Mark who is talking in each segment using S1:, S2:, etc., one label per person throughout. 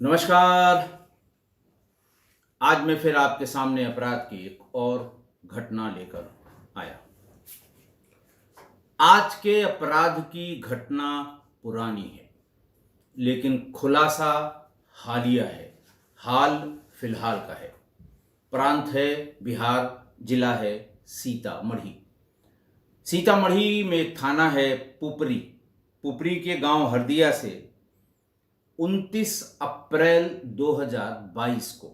S1: नमस्कार। आज मैं फिर आपके सामने अपराध की एक और घटना लेकर आया। आज के अपराध की घटना पुरानी है, लेकिन खुलासा हालिया है, हाल फिलहाल का है। प्रांत है बिहार, जिला है सीतामढ़ी। सीतामढ़ी में एक थाना है पुपरी। पुपरी के गांव हरदिया से 29 अप्रैल 2022 को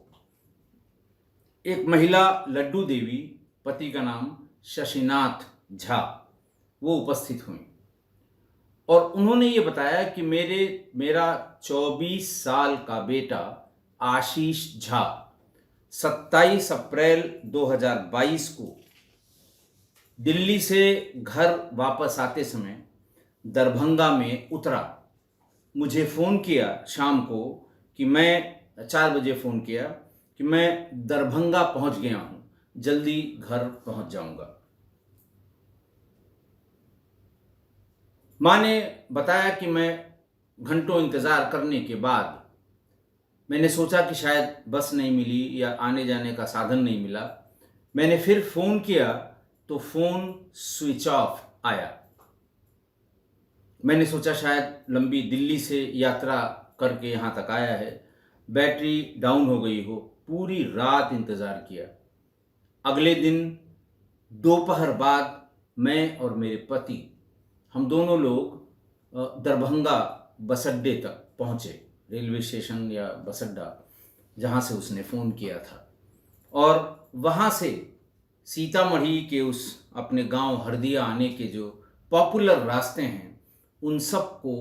S1: एक महिला लड्डू देवी, पति का नाम शशिनाथ झा, वो उपस्थित हुई और उन्होंने ये बताया कि मेरा 24 साल का बेटा आशीष झा 27 अप्रैल 2022 को दिल्ली से घर वापस आते समय दरभंगा में उतरा। मुझे फ़ोन किया शाम को कि मैं 4 बजे फ़ोन किया कि मैं दरभंगा पहुंच गया हूं, जल्दी घर पहुंच जाऊंगा। माँ ने बताया कि मैं घंटों इंतज़ार करने के बाद मैंने सोचा कि शायद बस नहीं मिली या आने जाने का साधन नहीं मिला। मैंने फिर फ़ोन किया तो फ़ोन स्विच ऑफ आया। मैंने सोचा शायद लंबी दिल्ली से यात्रा करके यहाँ तक आया है, बैटरी डाउन हो गई हो। पूरी रात इंतज़ार किया। अगले दिन दोपहर बाद मैं और मेरे पति, हम दोनों लोग दरभंगा बस अड्डे तक पहुँचे, रेलवे स्टेशन या बस अड्डा जहाँ से उसने फ़ोन किया था। और वहाँ से सीतामढ़ी के उस अपने गांव हरदिया आने के जो पॉपुलर रास्ते हैं, उन सब को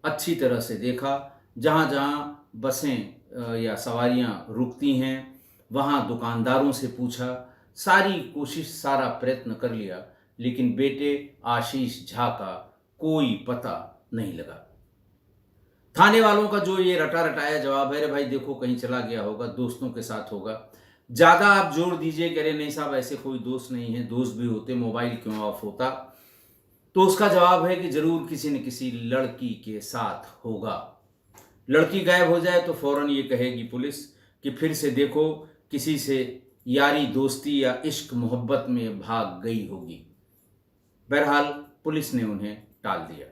S1: अच्छी तरह से देखा। जहाँ जहाँ बसें या सवारियाँ रुकती हैं, वहाँ दुकानदारों से पूछा, सारी कोशिश, सारा प्रयत्न कर लिया, लेकिन बेटे आशीष झा का कोई पता नहीं लगा। थाने वालों का जो ये रटा रटाया जवाब है, अरे भाई देखो कहीं चला गया होगा, दोस्तों के साथ होगा। ज़्यादा आप जोर दीजिए कि अरे नहीं साहब ऐसे कोई दोस्त नहीं है, दोस्त भी होते, मोबाइल क्यों ऑफ होता। तो उसका जवाब है कि ज़रूर किसी न किसी लड़की के साथ होगा। लड़की गायब हो जाए तो फौरन ये कहेगी पुलिस कि फिर से देखो किसी से यारी दोस्ती या इश्क मोहब्बत में भाग गई होगी। बहरहाल पुलिस ने उन्हें टाल दिया।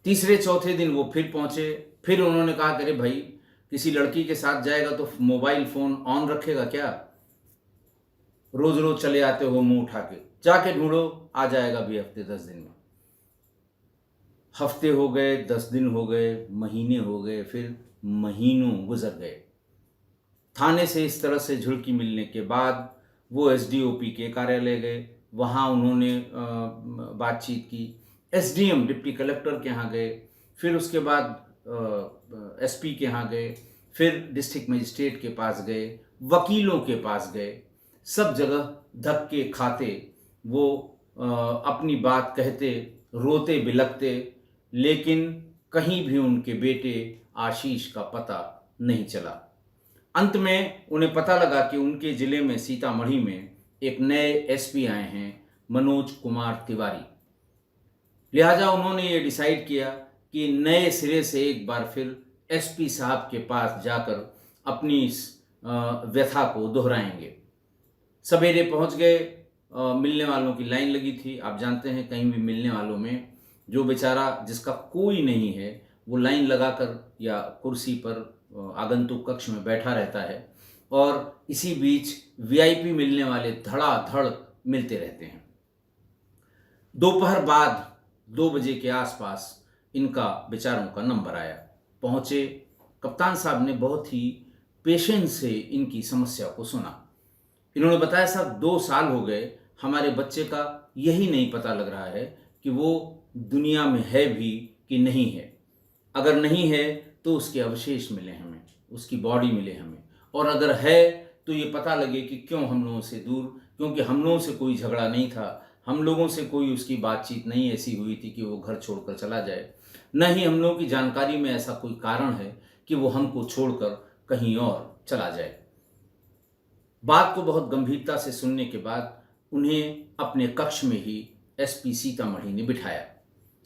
S1: तीसरे चौथे दिन वो फिर पहुंचे। फिर उन्होंने कहा कि अरे भाई किसी लड़की के साथ जाएगा तो मोबाइल फ़ोन ऑन रखेगा क्या? रोज़ रोज़ चले आते हो मुंह उठा के, जाके ढूंढो, आ जाएगा भी हफ्ते 10 दिन में। हफ्ते हो गए, 10 दिन हो गए, महीने हो गए, फिर महीनों गुजर गए। थाने से इस तरह से झुड़की मिलने के बाद वो एसडीओपी के कार्यालय गए। वहाँ उन्होंने बातचीत की। एसडीएम डिप्टी कलेक्टर के यहाँ गए, फिर उसके बाद एसपी के यहाँ गए, फिर डिस्ट्रिक्ट मजिस्ट्रेट के पास गए, वकीलों के पास गए। सब जगह धक्के खाते वो अपनी बात कहते, रोते बिलखते, लेकिन कहीं भी उनके बेटे आशीष का पता नहीं चला। अंत में उन्हें पता लगा कि उनके ज़िले में, सीतामढ़ी में, एक नए एसपी आए हैं, मनोज कुमार तिवारी। लिहाजा उन्होंने ये डिसाइड किया कि नए सिरे से एक बार फिर एसपी साहब के पास जाकर अपनी इस व्यथा को दोहराएंगे। सवेरे पहुंच गए। मिलने वालों की लाइन लगी थी। आप जानते हैं कहीं भी मिलने वालों में जो बेचारा जिसका कोई नहीं है, वो लाइन लगाकर या कुर्सी पर आगंतुक कक्ष में बैठा रहता है और इसी बीच वीआईपी मिलने वाले धड़ाधड़ मिलते रहते हैं। दोपहर बाद 2 बजे के आसपास इनका बेचारों का नंबर आया। पहुँचे। कप्तान साहब ने बहुत ही पेशेंस से इनकी समस्या को सुना। इन्होंने बताया, साहब 2 साल हो गए, हमारे बच्चे का यही नहीं पता लग रहा है कि वो दुनिया में है भी कि नहीं है। अगर नहीं है तो उसके अवशेष मिले हमें, उसकी बॉडी मिले हमें, और अगर है तो ये पता लगे कि क्यों हम लोगों से दूर, क्योंकि हम लोगों से कोई झगड़ा नहीं था, हम लोगों से कोई उसकी बातचीत नहीं ऐसी हुई थी कि वो घर छोड़कर चला जाए, न ही हम लोगों की जानकारी में ऐसा कोई कारण है कि वो हमको छोड़कर कहीं और चला जाए। बात को बहुत गंभीरता से सुनने के बाद उन्हें अपने कक्ष में ही एसपी सीतामढ़ी ने बिठाया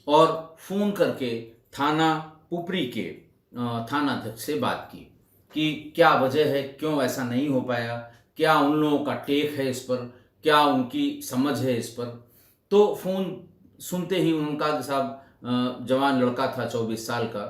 S1: और फ़ोन करके थाना पुपरी के थानाध्यक्ष से बात की कि क्या वजह है, क्यों ऐसा नहीं हो पाया, क्या उन लोगों का टेक है इस पर, क्या उनकी समझ है इस पर। तो फ़ोन सुनते ही उन्होंने कहा कि साहब जवान लड़का था 24 साल का,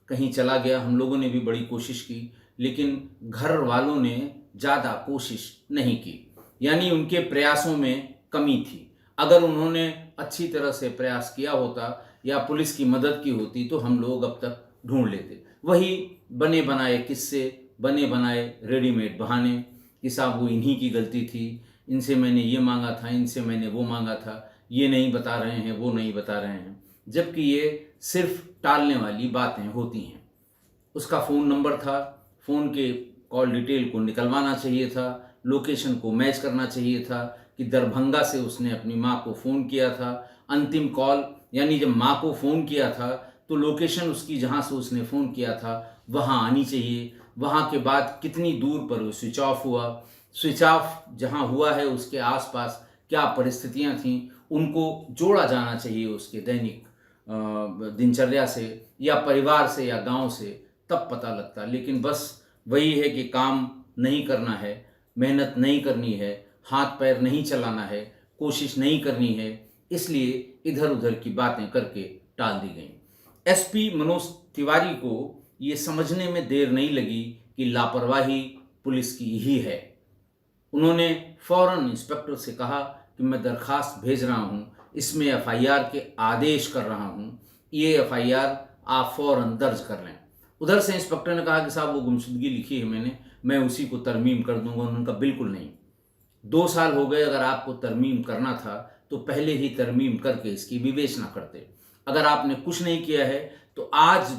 S1: कहीं चला गया। हम लोगों ने भी बड़ी कोशिश की, लेकिन घर वालों ने ज़्यादा कोशिश नहीं की, यानी उनके प्रयासों में कमी थी। अगर उन्होंने अच्छी तरह से प्रयास किया होता या पुलिस की मदद की होती तो हम लोग अब तक ढूंढ लेते। वही बने बनाए किस्से, बने बनाए रेडीमेड बहाने कि साहब वो इन्हीं की गलती थी, इनसे मैंने ये मांगा था, इनसे मैंने वो मांगा था, ये नहीं बता रहे हैं, वो नहीं बता रहे हैं, जबकि ये सिर्फ टालने वाली बातें होती हैं। उसका फ़ोन नंबर था, फ़ोन के कॉल डिटेल को निकलवाना चाहिए था, लोकेशन को मैच करना चाहिए था कि दरभंगा से उसने अपनी माँ को फ़ोन किया था। अंतिम कॉल यानी जब माँ को फ़ोन किया था तो लोकेशन उसकी जहाँ से उसने फ़ोन किया था वहाँ आनी चाहिए। वहाँ के बाद कितनी दूर पर वो स्विच ऑफ हुआ, स्विच ऑफ जहाँ हुआ है उसके आसपास क्या परिस्थितियाँ थीं, उनको जोड़ा जाना चाहिए उसके दैनिक दिनचर्या से या परिवार से या गांव से, तब पता लगता। लेकिन बस वही है कि काम नहीं करना है, मेहनत नहीं करनी है, हाथ पैर नहीं चलाना है, कोशिश नहीं करनी है, इसलिए इधर उधर की बातें करके टाल दी गई। एसपी मनोज तिवारी को ये समझने में देर नहीं लगी कि लापरवाही पुलिस की ही है। उन्होंने फौरन इंस्पेक्टर से कहा कि मैं दरखास्त भेज रहा हूँ, इसमें एफआईआर के आदेश कर रहा हूँ, ये एफआईआर आप फौरन दर्ज कर लें। उधर से इंस्पेक्टर ने कहा कि साहब वो गुमशुदगी लिखी है मैंने, मैं उसी को तरमीम कर दूंगा। उन्होंने कहा बिल्कुल नहीं, 2 साल हो गए, अगर आपको तरमीम करना था तो पहले ही तरमीम करके इसकी विवेचना करते। अगर आपने कुछ नहीं किया है तो आज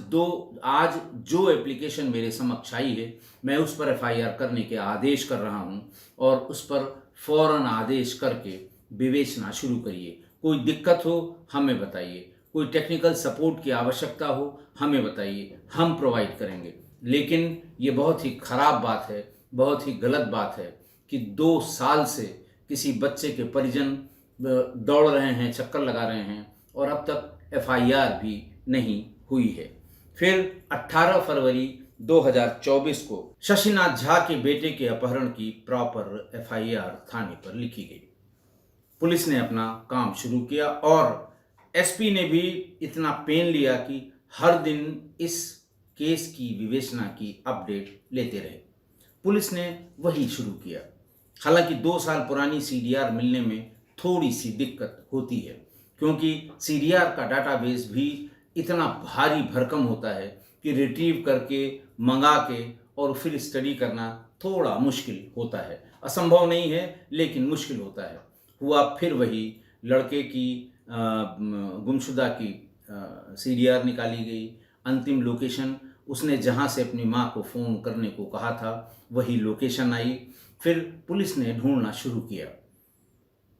S1: जो एप्लीकेशन मेरे समक्ष आई है मैं उस पर एफआईआर करने के आदेश कर रहा हूं और उस पर फौरन आदेश करके विवेचना शुरू करिए। कोई दिक्कत हो हमें बताइए, कोई टेक्निकल सपोर्ट की आवश्यकता हो हमें बताइए, हम प्रोवाइड करेंगे। लेकिन ये बहुत ही खराब बात है, बहुत ही गलत बात है कि 2 साल से किसी बच्चे के परिजन दौड़ रहे हैं, चक्कर लगा रहे हैं और अब तक एफआईआर भी नहीं हुई है। फिर 18 फरवरी 2024 को शशिनाथ झा के बेटे के अपहरण की प्रॉपर एफआईआर थाने पर लिखी गई। पुलिस ने अपना काम शुरू किया और एसपी ने भी इतना पेन लिया कि हर दिन इस केस की विवेचना की अपडेट लेते रहे। पुलिस ने वही शुरू किया। हालांकि 2 साल पुरानी सीडीआर मिलने में थोड़ी सी दिक्कत होती है, क्योंकि सीडीआर का डाटाबेस भी इतना भारी भरकम होता है कि रिट्रीव करके, मंगा के और फिर स्टडी करना थोड़ा मुश्किल होता है। असंभव नहीं है, लेकिन मुश्किल होता है। हुआ फिर वही, लड़के की गुमशुदा की सीडीआर निकाली गई। अंतिम लोकेशन उसने जहाँ से अपनी माँ को फ़ोन करने को कहा था वही लोकेशन आई। फिर पुलिस ने ढूंढना शुरू किया।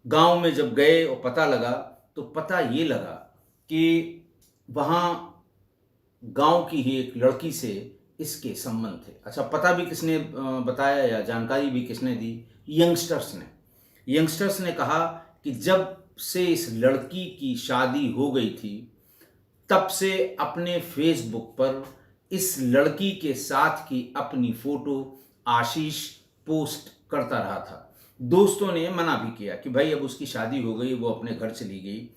S1: गांव में जब गए और पता लगा तो पता ये लगा कि वहाँ गांव की ही एक लड़की से इसके संबंध थे। अच्छा, पता भी किसने बताया या जानकारी भी किसने दी? यंगस्टर्स ने कहा कि जब से इस लड़की की शादी हो गई थी तब से अपने फेसबुक पर इस लड़की के साथ की अपनी फोटो आशीष पोस्ट करता रहा था। दोस्तों ने मना भी किया कि भाई अब उसकी शादी हो गई, वो अपने घर चली गई,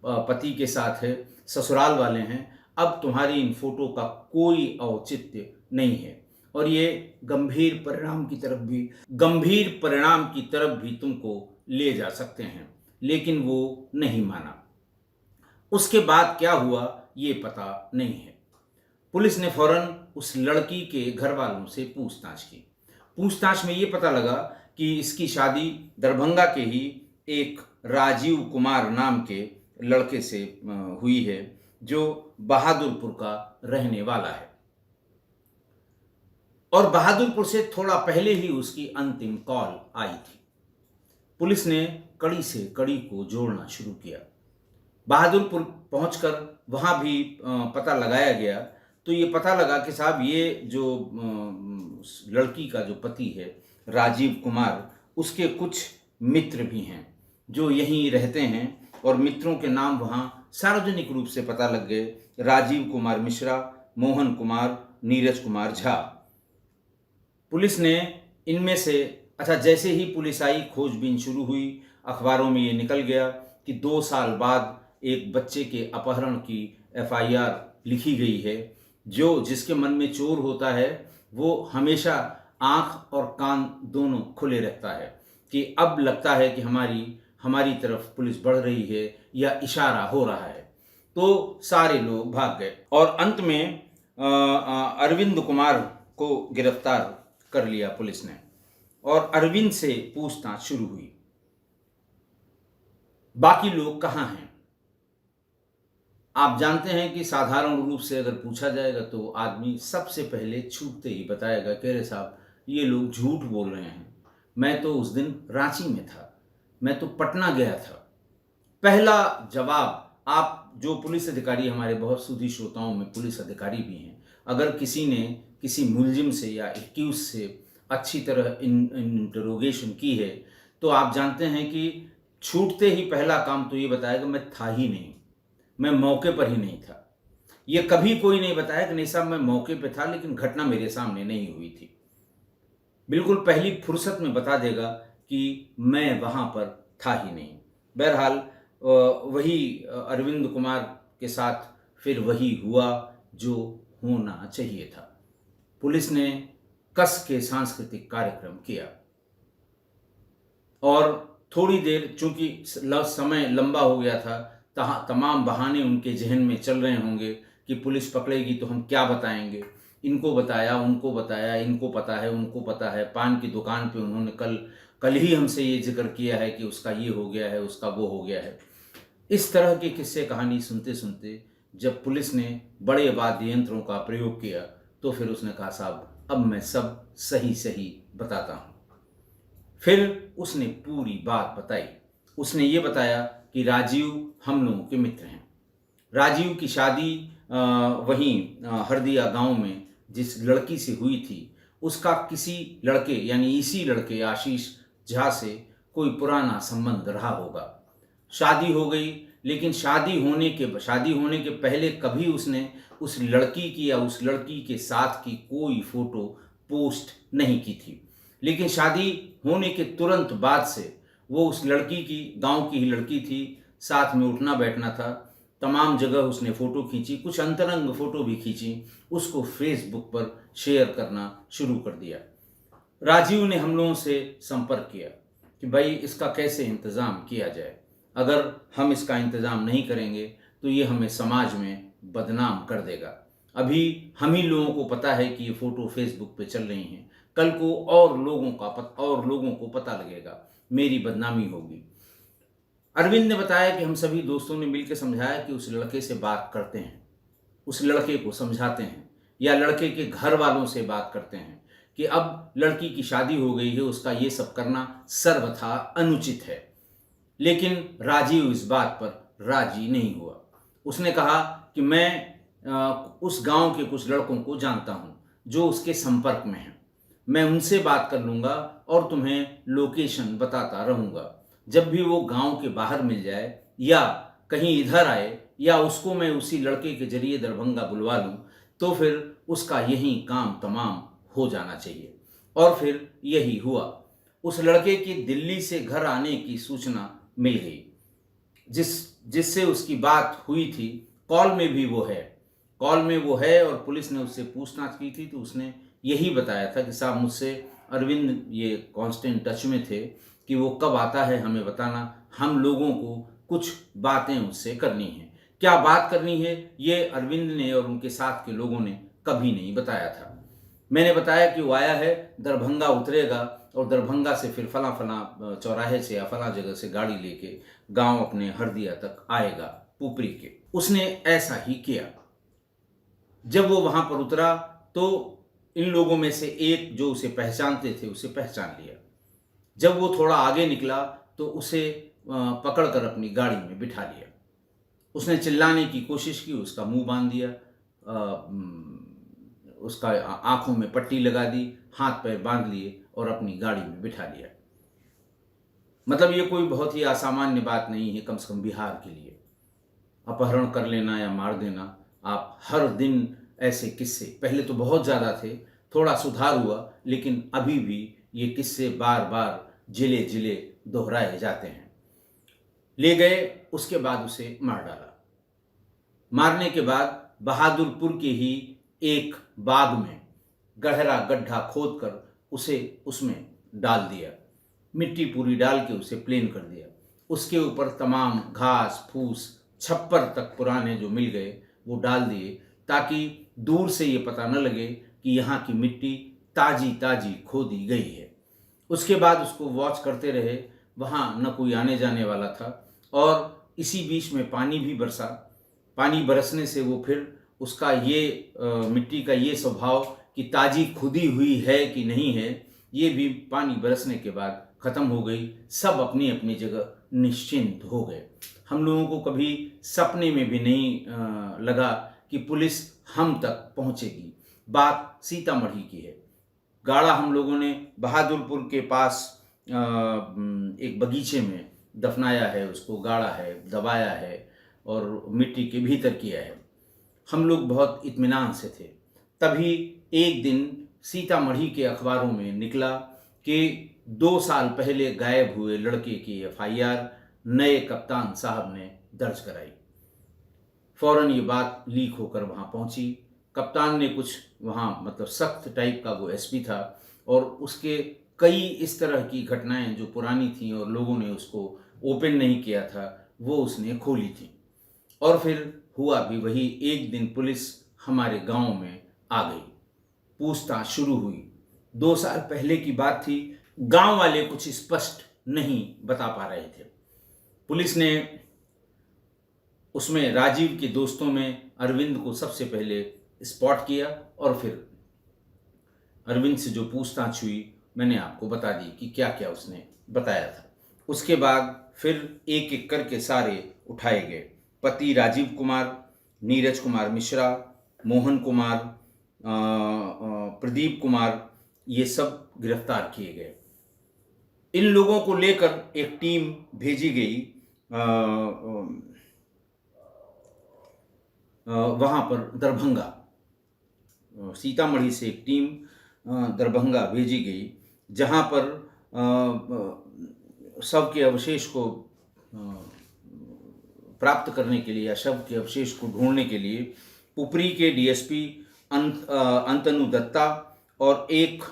S1: पति के साथ है, ससुराल वाले हैं, अब तुम्हारी इन फोटो का कोई औचित्य नहीं है और ये गंभीर परिणाम की तरफ भी तुमको ले जा सकते हैं। लेकिन वो नहीं माना। उसके बाद क्या हुआ ये पता नहीं है। पुलिस ने फौरन उस लड़की के घर वालों से पूछताछ की। पूछताछ में ये पता लगा कि इसकी शादी दरभंगा के ही एक राजीव कुमार नाम के लड़के से हुई है, जो बहादुरपुर का रहने वाला है और बहादुरपुर से थोड़ा पहले ही उसकी अंतिम कॉल आई थी। पुलिस ने कड़ी से कड़ी को जोड़ना शुरू किया। बहादुरपुर पहुंचकर वहां भी पता लगाया गया तो ये पता लगा कि साहब ये जो लड़की का जो पति है राजीव कुमार, उसके कुछ मित्र भी हैं जो यहीं रहते हैं और मित्रों के नाम वहाँ सार्वजनिक रूप से पता लग गए। राजीव कुमार मिश्रा, मोहन कुमार नीरज कुमार झा। पुलिस ने इनमें से जैसे ही पुलिस आई, खोजबीन शुरू हुई, अखबारों में ये निकल गया कि 2 साल बाद एक बच्चे के अपहरण की एफआईआर लिखी गई है। जिसके मन में चोर होता है वो हमेशा आंख और कान दोनों खुले रहता है कि अब लगता है कि हमारी तरफ पुलिस बढ़ रही है या इशारा हो रहा है। तो सारे लोग भाग गए और अंत में अरविंद कुमार को गिरफ्तार कर लिया पुलिस ने और अरविंद से पूछताछ शुरू हुई। बाकी लोग कहाँ हैं? आप जानते हैं कि साधारण रूप से अगर पूछा जाएगा तो आदमी सबसे पहले छूटते ही बताएगा कि अरे साहब, ये लोग झूठ बोल रहे हैं, मैं तो उस दिन रांची में था, मैं तो पटना गया था। पहला जवाब, आप जो पुलिस अधिकारी, हमारे बहुत सुधी श्रोताओं में पुलिस अधिकारी भी हैं, अगर किसी ने किसी मुलजिम से या एक्यूज से अच्छी तरह इंटरोगेशन की है तो आप जानते हैं कि छूटते ही पहला काम तो ये बताएगा मैं था ही नहीं, मैं मौके पर ही नहीं था। ये कभी कोई नहीं बताया कि नहीं साहब मैं मौके पे था लेकिन घटना मेरे सामने नहीं हुई थी। बिल्कुल पहली फुर्सत में बता देगा कि मैं वहाँ पर था ही नहीं। बहरहाल वही अरविंद कुमार के साथ फिर वही हुआ जो होना चाहिए था। पुलिस ने कस के सांस्कृतिक कार्यक्रम किया और थोड़ी देर, चूंकि समय लंबा हो गया था, तमाम बहाने उनके जहन में चल रहे होंगे कि पुलिस पकड़ेगी तो हम क्या बताएंगे। इनको बताया, उनको बताया, इनको पता है, उनको पता है। पान की दुकान पे उन्होंने कल ही हमसे ये जिक्र किया है कि उसका ये हो गया है, उसका वो हो गया है। इस तरह की किस्से कहानी सुनते सुनते जब पुलिस ने बड़े वाद्य यंत्रों का प्रयोग किया तो फिर उसने कहा साहब अब मैं सब सही सही बताता हूँ। फिर उसने पूरी बात बताई। उसने ये बताया कि राजीव हम लोगों के मित्र हैं। राजीव की शादी वहीं हरदिया गांव में जिस लड़की से हुई थी उसका किसी लड़के, यानी इसी लड़के आशीष झा से कोई पुराना संबंध रहा होगा। शादी हो गई, लेकिन शादी होने के पहले कभी उसने उस लड़की की या उस लड़की के साथ की कोई फोटो पोस्ट नहीं की थी। लेकिन शादी होने के तुरंत बाद से वो उस लड़की की, गांव की ही लड़की थी, साथ में उठना बैठना था, तमाम जगह उसने फ़ोटो खींची, कुछ अंतरंग फ़ोटो भी खींची, उसको फेसबुक पर शेयर करना शुरू कर दिया। राजीव ने हम लोगों से संपर्क किया कि भाई इसका कैसे इंतज़ाम किया जाए, अगर हम इसका इंतज़ाम नहीं करेंगे तो ये हमें समाज में बदनाम कर देगा। अभी हम ही लोगों को पता है कि ये फ़ोटो फेसबुक पे चल रही हैं, कल को और लोगों को पता लगेगा, मेरी बदनामी होगी। अरविंद ने बताया कि हम सभी दोस्तों ने मिलकर समझाया कि उस लड़के से बात करते हैं, उस लड़के को समझाते हैं या लड़के के घर वालों से बात करते हैं कि अब लड़की की शादी हो गई है, उसका ये सब करना सर्वथा अनुचित है। लेकिन राजीव इस बात पर राजी नहीं हुआ। उसने कहा कि मैं उस गांव के कुछ लड़कों को जानता हूं जो उसके संपर्क में हैं, मैं उनसे बात कर लूँगा और तुम्हें लोकेशन बताता रहूँगा। जब भी वो गांव के बाहर मिल जाए या कहीं इधर आए या उसको मैं उसी लड़के के जरिए दरभंगा बुलवा लूँ तो फिर उसका यही काम तमाम हो जाना चाहिए। और फिर यही हुआ। उस लड़के की दिल्ली से घर आने की सूचना मिल गई, जिससे उसकी बात हुई थी। कॉल में वो है और पुलिस ने उससे पूछताछ की थी तो उसने यही बताया था कि साहब मुझसे अरविंद ये कांस्टेंट टच में थे कि वो कब आता है हमें बताना, हम लोगों को कुछ बातें उससे करनी है। क्या बात करनी है ये अरविंद ने और उनके साथ के लोगों ने कभी नहीं बताया था। मैंने बताया कि वो आया है, दरभंगा उतरेगा और दरभंगा से फिर फला चौराहे से या फला जगह से गाड़ी लेके गांव अपने हरदिया तक आएगा पुपरी के। उसने ऐसा ही किया। जब वो वहां पर उतरा तो इन लोगों में से एक जो उसे पहचानते थे उसे पहचान लिया। जब वो थोड़ा आगे निकला तो उसे पकड़कर अपनी गाड़ी में बिठा लिया। उसने चिल्लाने की कोशिश की, उसका मुंह बांध दिया, उसका आंखों में पट्टी लगा दी, हाथ पैर बांध लिए और अपनी गाड़ी में बिठा लिया। मतलब ये कोई बहुत ही असामान्य बात नहीं है, कम से कम बिहार के लिए। अपहरण कर लेना या मार देना आप हर दिन ऐसे किस्से पहले तो बहुत ज़्यादा थे, थोड़ा सुधार हुआ, लेकिन अभी भी ये किस्से बार बार जिले जिले दोहराए जाते हैं। ले गए, उसके बाद उसे मार डाला। मारने के बाद बहादुरपुर के ही एक बाग में गहरा गड्ढा खोदकर उसे उसमें डाल दिया, मिट्टी पूरी डाल के उसे प्लेन कर दिया। उसके ऊपर तमाम घास फूस छप्पर तक पुराने जो मिल गए वो डाल दिए, ताकि दूर से ये पता न लगे कि यहाँ की मिट्टी ताजी ताजी खोदी गई है। उसके बाद उसको वॉच करते रहे, वहाँ न कोई आने जाने वाला था, और इसी बीच में पानी भी बरसा। पानी बरसने से वो फिर उसका ये मिट्टी का ये स्वभाव कि ताजी खुदी हुई है कि नहीं है, ये भी पानी बरसने के बाद ख़त्म हो गई। सब अपनी अपनी जगह निश्चिंत हो गए। हम लोगों को कभी सपने में भी नहीं लगा कि पुलिस हम तक पहुंचेगी। बात सीतामढ़ी की है। गाड़ा हम लोगों ने बहादुरपुर के पास एक बगीचे में दफनाया है, उसको गाड़ा है, दबाया है और मिट्टी के भीतर किया है। हम लोग बहुत इत्मीनान से थे। तभी एक दिन सीतामढ़ी के अखबारों में निकला कि 2 साल पहले गायब हुए लड़के की FIR नए कप्तान साहब ने दर्ज कराई। फौरन ये बात लीक होकर वहाँ पहुँची। कप्तान ने कुछ वहाँ मतलब सख्त टाइप का वो SP था, और उसके कई इस तरह की घटनाएं जो पुरानी थी और लोगों ने उसको ओपन नहीं किया था, वो उसने खोली थी। और फिर हुआ भी वही। एक दिन पुलिस हमारे गांव में आ गई, पूछताछ शुरू हुई। 2 साल पहले की बात थी। गांव वाले कुछ स्पष्ट नहीं बता पा रहे थे। पुलिस ने उसमें राजीव के दोस्तों में अरविंद को सबसे पहले स्पॉट किया, और फिर अरविंद से जो पूछताछ हुई मैंने आपको बता दी कि क्या क्या उसने बताया था। उसके बाद फिर एक एक करके सारे उठाए गए। पति राजीव कुमार, नीरज कुमार मिश्रा, मोहन कुमार, प्रदीप कुमार, ये सब गिरफ्तार किए गए। इन लोगों को लेकर एक टीम भेजी गई वहाँ पर दरभंगा। सीतामढ़ी से एक टीम दरभंगा भेजी गई, जहाँ पर शव के अवशेष को प्राप्त करने के लिए या शव के अवशेष को ढूंढने के लिए पुपरी के DSP अंतनु दत्ता और एक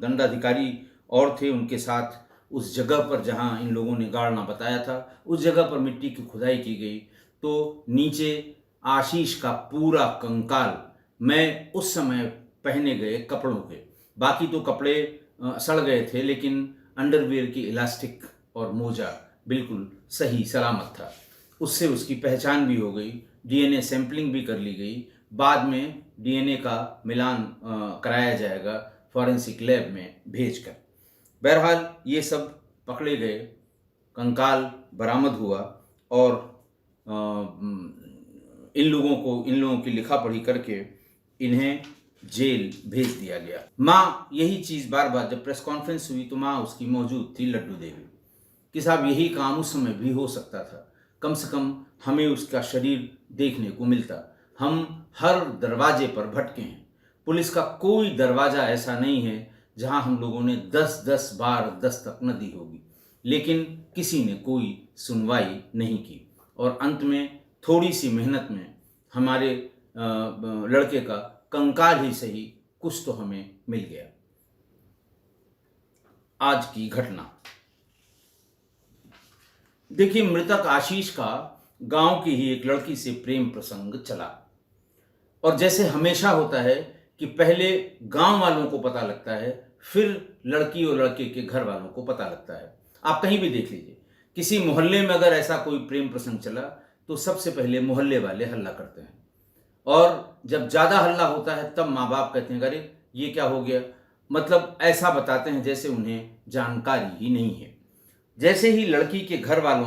S1: दंडाधिकारी और थे उनके साथ उस जगह पर जहां इन लोगों ने गाड़ना बताया था, उस जगह पर मिट्टी की खुदाई की गई। तो नीचे आशीष का पूरा कंकाल, मैं उस समय पहने गए कपड़ों के, बाकी तो कपड़े सड़ गए थे, लेकिन अंडरवियर की इलास्टिक और मोजा बिल्कुल सही सलामत था। उससे उसकी पहचान भी हो गई, DNA सैंपलिंग भी कर ली गई। बाद में DNA का मिलान कराया जाएगा फॉरेंसिक लैब में भेजकर। बहरहाल ये सब पकड़े गए, कंकाल बरामद हुआ, और इन लोगों की लिखा पढ़ी करके इन्हें जेल भेज दिया गया। माँ यही चीज़ बार बार, जब प्रेस कॉन्फ्रेंस हुई तो माँ उसकी मौजूद थी, लड्डू देवी, कि साहब यही काम उस समय भी हो सकता था, कम से कम हमें उसका शरीर देखने को मिलता। हम हर दरवाजे पर भटके हैं, पुलिस का कोई दरवाज़ा ऐसा नहीं है जहां हम लोगों ने 10-10 बार दस्तक न दी होगी, लेकिन किसी ने कोई सुनवाई नहीं की। और अंत में थोड़ी सी मेहनत में हमारे लड़के का कंकाल ही सही कुछ तो हमें मिल गया। आज की घटना देखिए, मृतक आशीष का गांव की ही एक लड़की से प्रेम प्रसंग चला, और जैसे हमेशा होता है कि पहले गांव वालों को पता लगता है, फिर लड़की और लड़के के घर वालों को पता लगता है। आप कहीं भी देख लीजिए, किसी मोहल्ले में अगर ऐसा कोई प्रेम प्रसंग चला तो सबसे पहले मोहल्ले वाले हल्ला करते हैं, और जब ज़्यादा हल्ला होता है तब माँ बाप कहते हैं अरे ये क्या हो गया, मतलब ऐसा बताते हैं जैसे उन्हें जानकारी ही नहीं है। जैसे ही लड़की के घर वालों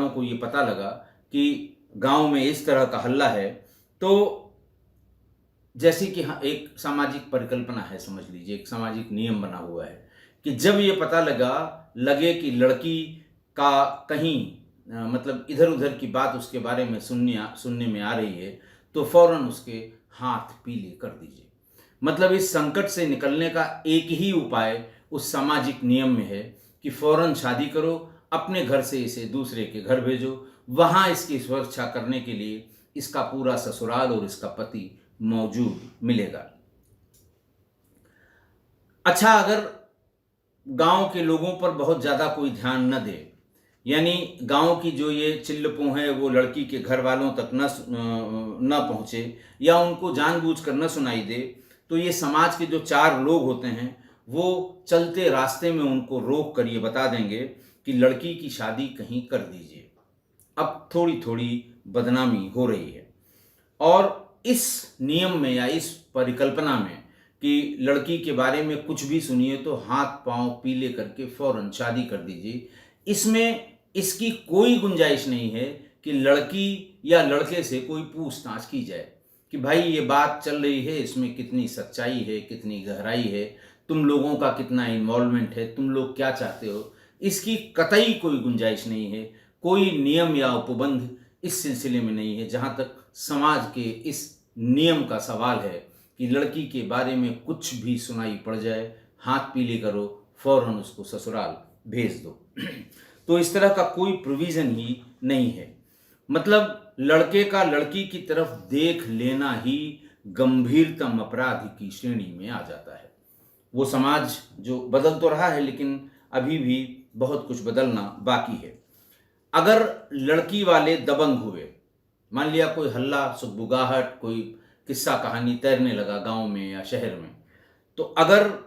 S1: को ये पता लगा कि गांव में इस तरह का हल्ला है, तो जैसे कि हाँ, एक सामाजिक परिकल्पना है, समझ लीजिए एक सामाजिक नियम बना हुआ है कि जब ये पता लगे कि लड़की का कहीं मतलब इधर उधर की बात उसके बारे में सुनने में आ रही है, तो फौरन उसके हाथ पीले कर दीजिए। मतलब इस संकट से निकलने का एक ही उपाय उस सामाजिक नियम में है कि फौरन शादी करो, अपने घर से इसे दूसरे के घर भेजो, वहां इसकी सुरक्षा करने के लिए इसका पूरा ससुराल और इसका पति मौजूद मिलेगा। अच्छा, अगर गांव के लोगों पर बहुत ज़्यादा कोई ध्यान न दे, यानी गांव की जो ये चिल्लपों है वो लड़की के घर वालों तक न पहुँचे या उनको जानबूझकर न सुनाई दे, तो ये समाज के जो 4 लोग होते हैं वो चलते रास्ते में उनको रोक कर ये बता देंगे कि लड़की की शादी कहीं कर दीजिए। अब थोड़ी थोड़ी बदनामी हो रही है। और इस नियम में या इस परिकल्पना में कि लड़की के बारे में कुछ भी सुनिए तो हाथ पांव पीले करके फौरन शादी कर दीजिए, इसमें इसकी कोई गुंजाइश नहीं है कि लड़की या लड़के से कोई पूछताछ की जाए कि भाई ये बात चल रही है, इसमें कितनी सच्चाई है, कितनी गहराई है, तुम लोगों का कितना इन्वॉल्वमेंट है, तुम लोग क्या चाहते हो। इसकी कतई कोई गुंजाइश नहीं है। कोई नियम या उपबंध इस सिलसिले में नहीं है। जहाँ तक समाज के इस नियम का सवाल है कि लड़की के बारे में कुछ भी सुनाई पड़ जाए, हाथ पीले करो, फौरन उसको ससुराल भेज दो। तो इस तरह का कोई प्रोविज़न ही नहीं है। मतलब लड़के का लड़की की तरफ देख लेना ही गंभीरतम अपराध की श्रेणी में आ जाता है। वो समाज जो बदल तो रहा है, लेकिन अभी भी बहुत कुछ बदलना बाकी है। अगर लड़की वाले दबंग हुए, मान लिया कोई हल्ला सुगबुगाहट, कोई किस्सा कहानी तैरने लगा गांव में या शहर में, तो अगर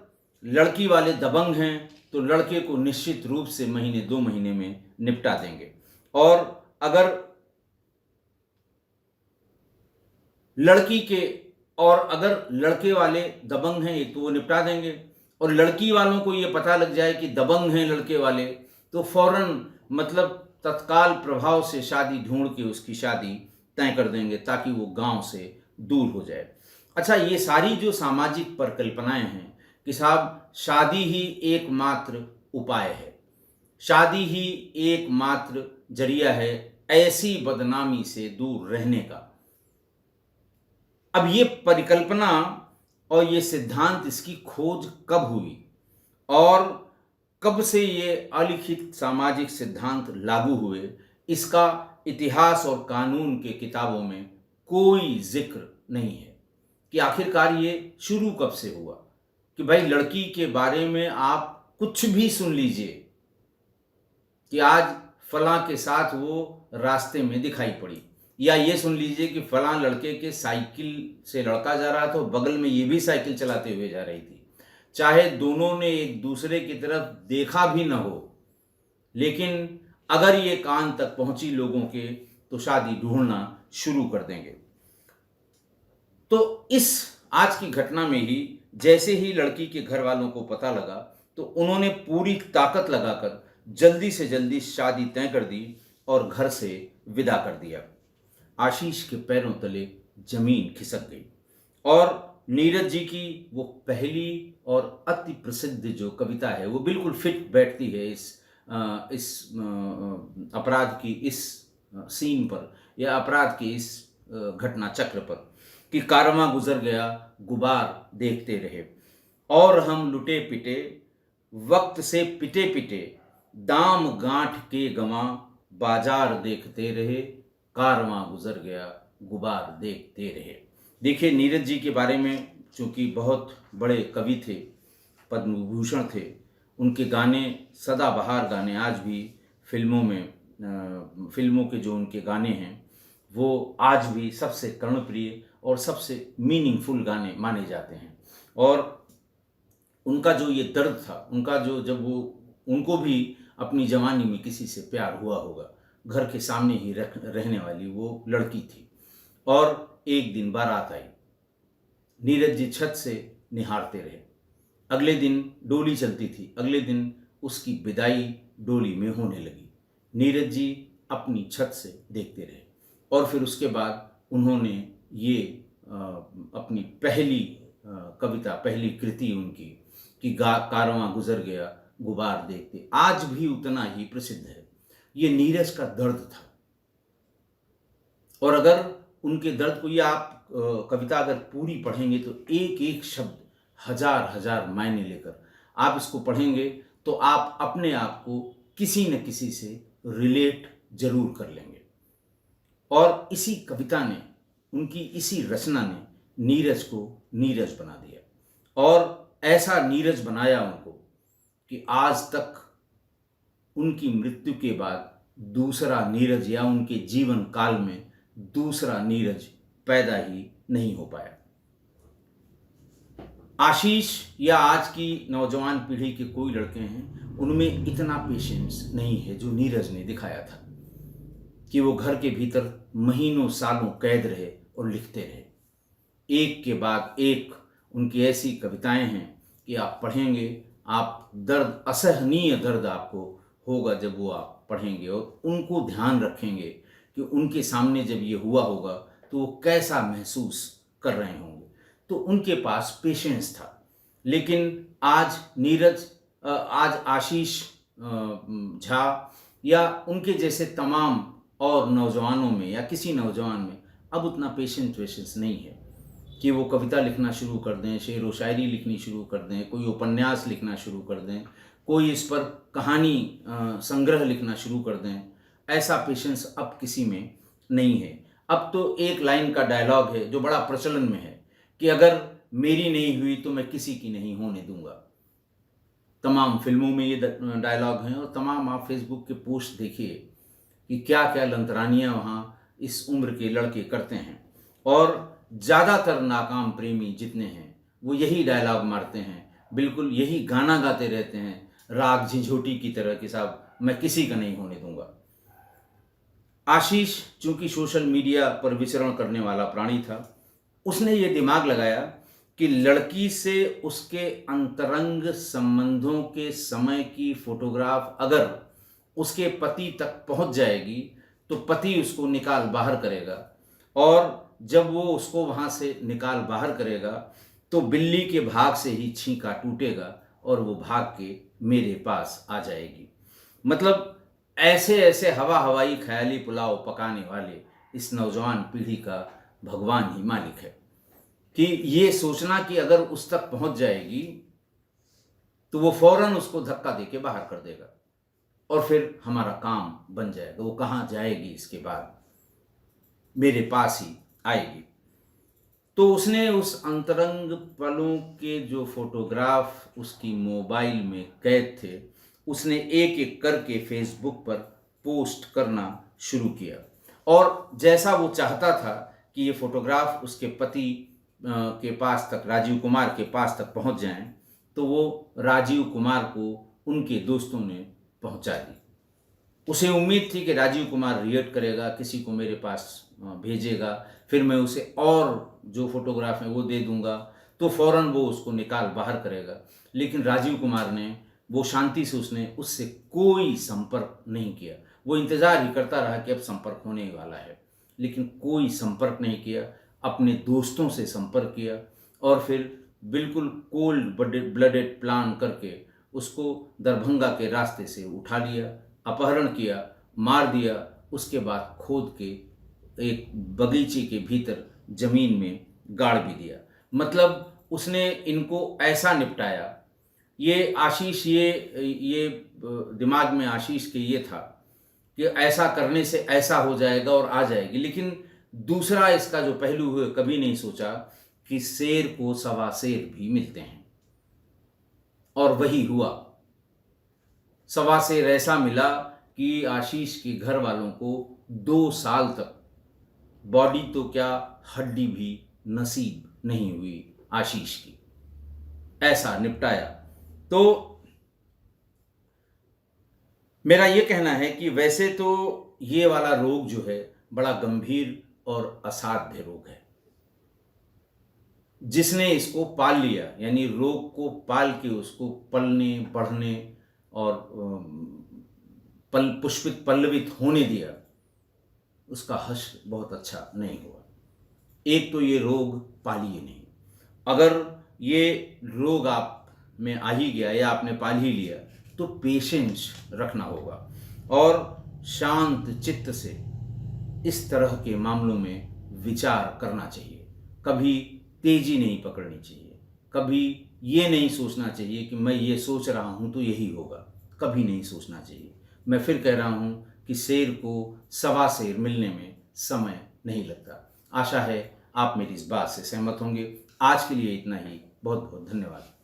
S1: लड़की वाले दबंग हैं तो लड़के को निश्चित रूप से महीने 2 महीने में निपटा देंगे। और अगर लड़के वाले दबंग हैं एक तो वो निपटा देंगे, और लड़की वालों को ये पता लग जाए कि दबंग हैं लड़के वाले, तो फौरन मतलब तत्काल प्रभाव से शादी ढूंढ के उसकी शादी तय कर देंगे ताकि वो गांव से दूर हो जाए। अच्छा, ये सारी जो सामाजिक परिकल्पनाएं हैं कि साहब शादी ही एकमात्र उपाय है, शादी ही एकमात्र जरिया है ऐसी बदनामी से दूर रहने का। अब ये परिकल्पना और ये सिद्धांत, इसकी खोज कब हुई और कब से ये अलिखित सामाजिक सिद्धांत लागू हुए, इसका इतिहास और कानून के किताबों में कोई जिक्र नहीं है कि आखिरकार ये शुरू कब से हुआ। कि भाई लड़की के बारे में आप कुछ भी सुन लीजिए कि आज फलां के साथ वो रास्ते में दिखाई पड़ी, या ये सुन लीजिए कि फलां लड़के के साइकिल से लड़का जा रहा था तो बगल में ये भी साइकिल चलाते हुए जा रही थी, चाहे दोनों ने एक दूसरे की तरफ देखा भी न हो, लेकिन अगर ये कान तक पहुंची लोगों के तो शादी ढूंढना शुरू कर देंगे। तो इस आज की घटना में ही जैसे ही लड़की के घर वालों को पता लगा तो उन्होंने पूरी ताकत लगाकर जल्दी से जल्दी शादी तय कर दी और घर से विदा कर दिया। आशीष के पैरों तले जमीन खिसक गई और नीरज जी की वो पहली और अति प्रसिद्ध जो कविता है वो बिल्कुल फिट बैठती है इस अपराध की इस सीन पर या अपराध के इस घटना चक्र पर कि कारवां गुजर गया गुबार देखते रहे और हम लुटे पिटे वक्त से पिटे पिटे दाम गांठ के गवां बाजार देखते रहे कारवां गुजर गया गुबार देखते रहे। देखिए, नीरज जी के बारे में चूँकि बहुत बड़े कवि थे, पद्म विभूषण थे, उनके गाने सदाबहार गाने आज भी फिल्मों के जो उनके गाने हैं वो आज भी सबसे कर्णप्रिय और सबसे मीनिंगफुल गाने माने जाते हैं। और उनका जो ये दर्द था, उनका जो जब वो उनको भी अपनी जवानी में किसी से प्यार हुआ होगा, घर के सामने ही रहने वाली वो लड़की थी और एक दिन बारात आई, नीरज जी छत से निहारते रहे। अगले दिन डोली चलती थी, अगले दिन उसकी विदाई डोली में होने लगी। नीरज जी अपनी छत से देखते रहे और फिर उसके बाद उन्होंने ये अपनी पहली कविता, पहली कृति उनकी कि कारवां गुजर गया गुबार देखते, आज भी उतना ही प्रसिद्ध है। ये नीरज का दर्द था। और अगर उनके दर्द को, ये आप कविता अगर पूरी पढ़ेंगे तो एक एक शब्द हजार हजार मायने लेकर आप इसको पढ़ेंगे तो आप अपने आप को किसी न किसी से रिलेट जरूर कर लेंगे। और इसी कविता ने, उनकी इसी रचना ने नीरज को नीरज बना दिया और ऐसा नीरज बनाया उनको कि आज तक उनकी मृत्यु के बाद दूसरा नीरज या उनके जीवन काल में दूसरा नीरज पैदा ही नहीं हो पाया। आशीष या आज की नौजवान पीढ़ी के कोई लड़के हैं, उनमें इतना पेशेंस नहीं है जो नीरज ने दिखाया था कि वो घर के भीतर महीनों सालों कैद रहे और लिखते रहे। एक के बाद एक उनकी ऐसी कविताएं हैं कि आप पढ़ेंगे, आप दर्द, असहनीय दर्द आपको होगा जब वो आप पढ़ेंगे और उनको ध्यान रखेंगे कि उनके सामने जब ये हुआ होगा तो वो कैसा महसूस कर रहे होंगे। तो उनके पास पेशेंस था। लेकिन आज नीरज, आज आशीष झा या उनके जैसे तमाम और नौजवानों में या किसी नौजवान में अब उतना पेशेंस नहीं है कि वो कविता लिखना शुरू कर दें, शेर व शायरी लिखनी शुरू कर दें, कोई उपन्यास लिखना शुरू कर दें, कोई इस पर कहानी संग्रह लिखना शुरू कर दें। ऐसा पेशेंस अब किसी में नहीं है। अब तो एक लाइन का डायलॉग है जो बड़ा प्रचलन में है कि अगर मेरी नहीं हुई तो मैं किसी की नहीं होने दूंगा। तमाम फिल्मों में ये डायलॉग हैं और तमाम आप फेसबुक के पोस्ट देखिए कि क्या क्या लंतरानियाँ वहाँ इस उम्र के लड़के करते हैं। और ज़्यादातर नाकाम प्रेमी जितने हैं वो यही डायलॉग मारते हैं, बिल्कुल यही गाना गाते रहते हैं, राग झिझोटी की तरह कि साहब मैं किसी का नहीं होने दूंगा। आशीष चूंकि सोशल मीडिया पर विचरण करने वाला प्राणी था, उसने ये दिमाग लगाया कि लड़की से उसके अंतरंग संबंधों के समय की फोटोग्राफ अगर उसके पति तक पहुंच जाएगी तो पति उसको निकाल बाहर करेगा और जब वो उसको वहाँ से निकाल बाहर करेगा तो बिल्ली के भाग से ही छींका टूटेगा और वो भाग के मेरे पास आ जाएगी। मतलब ऐसे ऐसे हवा हवाई ख्याली पुलाव पकाने वाले इस नौजवान पीढ़ी का भगवान ही मालिक है कि ये सोचना कि अगर उस तक पहुंच जाएगी तो वो फौरन उसको धक्का देके बाहर कर देगा और फिर हमारा काम बन जाएगा। वो कहाँ जाएगी इसके बाद, मेरे पास ही आएगी। तो उसने उस अंतरंग पलों के जो फोटोग्राफ उसकी मोबाइल में कैद थे उसने एक एक करके फेसबुक पर पोस्ट करना शुरू किया और जैसा वो चाहता था कि ये फोटोग्राफ उसके पति के पास तक, राजीव कुमार के पास तक पहुंच जाएं, तो वो राजीव कुमार को उनके दोस्तों ने पहुंचा दी। उसे उम्मीद थी कि राजीव कुमार रिएक्ट करेगा, किसी को मेरे पास भेजेगा, फिर मैं उसे और जो फोटोग्राफ है वो दे दूंगा तो फौरन वो उसको निकाल बाहर करेगा। लेकिन राजीव कुमार ने वो शांति से, उसने उससे कोई संपर्क नहीं किया। वो इंतज़ार ही करता रहा कि अब संपर्क होने वाला है, लेकिन कोई संपर्क नहीं किया। अपने दोस्तों से संपर्क किया और फिर बिल्कुल कोल्ड ब्लडेड प्लान करके उसको दरभंगा के रास्ते से उठा लिया, अपहरण किया, मार दिया, उसके बाद खोद के एक बगीचे के भीतर जमीन में गाड़ भी दिया। मतलब उसने इनको ऐसा निपटाया। ये आशीष, ये दिमाग में आशीष के ये था कि ऐसा करने से ऐसा हो जाएगा और आ जाएगी। लेकिन दूसरा इसका जो पहलू हुए, कभी नहीं सोचा कि शेर को सवा शेर भी मिलते हैं। और वही हुआ। सवा शेर ऐसा मिला कि आशीष के घर वालों को 2 साल तक बॉडी तो क्या हड्डी भी नसीब नहीं हुई आशीष की। ऐसा निपटाया। तो मेरा ये कहना है कि वैसे तो ये वाला रोग जो है बड़ा गंभीर और असाध्य रोग है। जिसने इसको पाल लिया, यानी रोग को पाल के उसको पलने बढ़ने और पुष्पित पल्लवित होने दिया, उसका हश्र बहुत अच्छा नहीं हुआ। एक तो ये रोग पालिए नहीं। अगर ये रोग आप में आ ही गया या आपने पाल ही लिया तो पेशेंस रखना होगा और शांत चित्त से इस तरह के मामलों में विचार करना चाहिए, कभी तेजी नहीं पकड़नी चाहिए, कभी ये नहीं सोचना चाहिए कि मैं ये सोच रहा हूँ तो यही होगा, कभी नहीं सोचना चाहिए। मैं फिर कह रहा हूँ कि शेर को सवा शेर मिलने में समय नहीं लगता। आशा है आप मेरी इस बात से सहमत होंगे। आज के लिए इतना ही। बहुत बहुत धन्यवाद।